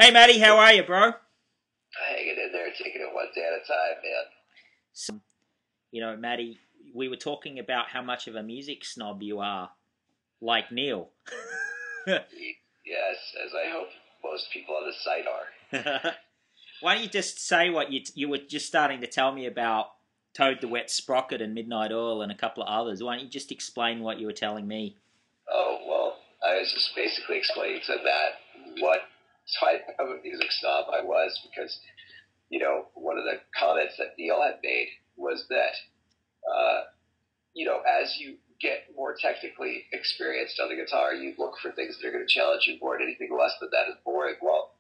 Hey, Matty, how are you, bro? Hanging in there, taking it one day at a time, man. So, Matty, we were talking about how much of a music snob you are, like Neil. Yes, as I hope most people on the site are. Why don't you just say what you were just starting to tell me about Toad the Wet Sprocket and Midnight Oil and a couple of others? Why don't you just explain what you were telling me? Oh, well, I was just basically explaining to Matt what type of a music snob I was because, one of the comments that Neil had made was that, as you get more technically experienced on the guitar, you look for things that are going to challenge you more, and anything less than that is boring. Well,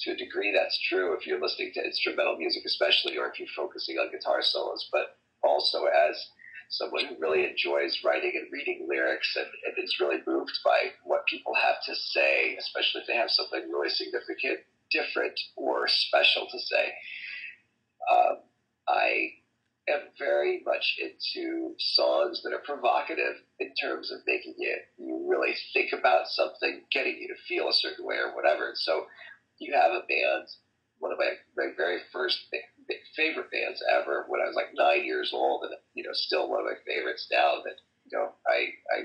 to a degree, that's true if you're listening to instrumental music, especially, or if you're focusing on guitar solos. But also, as someone who really enjoys writing and reading lyrics and is really moved by what people have to say, especially if they have something really significant, different, or special to say, I am very much into songs that are provocative in terms of making you really think about something, getting you to feel a certain way or whatever. And so you have a band, one of my very first favorite bands ever when I was like 9 years old, and still one of my favorites now that I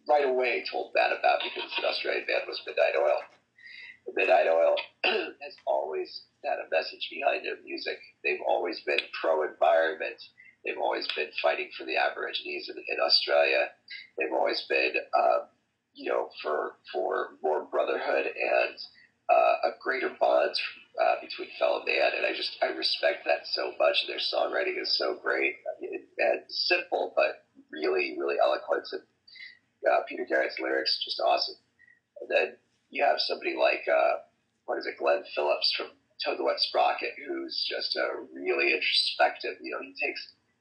right away told Matt about because it's an Australian band, was Midnight Oil. Midnight Oil has always had a message behind their music. They've always been pro-environment. They've always been fighting for the Aborigines in Australia. They've always been, for more brotherhood and a greater bond between fellow man. And I respect that so much. Their songwriting is so great and simple, but really, really eloquent. And Peter Garrett's lyrics just awesome. And then you have somebody like, Glenn Phillips from Toad the Wet Sprocket, who's just really introspective. He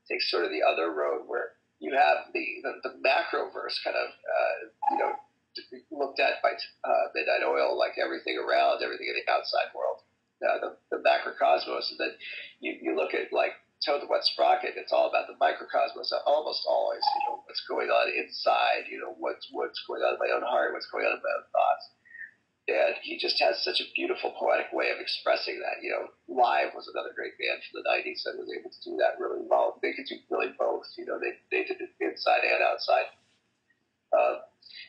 takes sort of the other road where you have the macro verse kind of, looked at by Midnight Oil, like everything around, everything in the outside world, the macrocosmos. And then you look at like Toad the Wet Sprocket, it's all about the microcosmos, almost always, what's going on inside, what's going on in my own heart, what's going on in my own thoughts. And he just has such a beautiful, poetic way of expressing that. Live was another great band from the 90s that was able to do that really well. They could do really both. They did it inside and outside.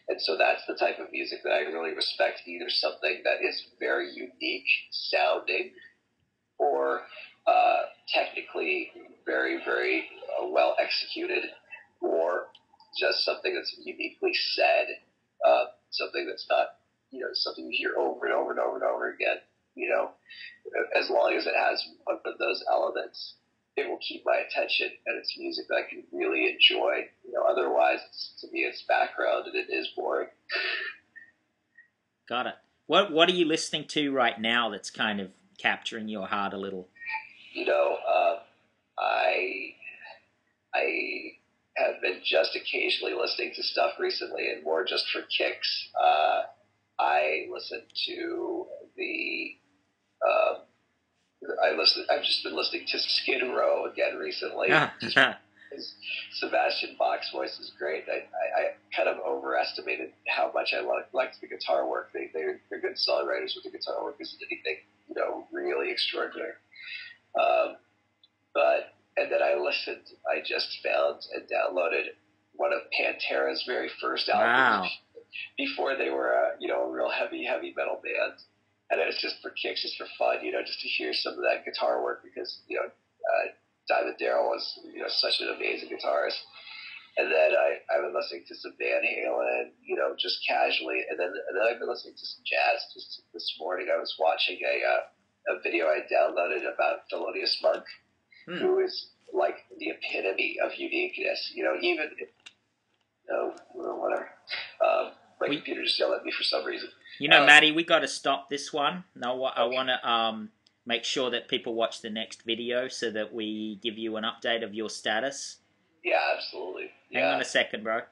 And so that's the type of music that I really respect, either something that is very unique sounding or technically very, very well executed, or just something that's uniquely said, something that's not, something you hear over and over and over and over again. As long as it has one of those elements, it will keep my attention, and it's music that I can really enjoy. Otherwise, to me, it's background, and it is boring. Got it. What are you listening to right now that's kind of capturing your heart a little? I have been just occasionally listening to stuff recently, and more just for kicks. I listen to I've just been listening to Skid Row again recently. Sebastian Bach's voice is great. I kind of overestimated how much I liked the guitar work. They're good songwriters, but the guitar work isn't anything, really extraordinary. And then I just found and downloaded one of Pantera's very first albums. Wow. Before they were a real heavy metal band. And it was just for kicks, just for fun, just to hear some of that guitar work because, Diamond Darrell was, such an amazing guitarist. And then I've been listening to some Van Halen, just casually. And then I've been listening to some jazz. Just this morning I was watching a video I downloaded about Thelonious Monk, who is like the epitome of uniqueness, even if, whatever. My computer just yelled at me for some reason. Matty, we got to stop this one. No, I want to make sure that people watch the next video so that we give you an update of your status. Yeah, absolutely. Hang on a second, bro.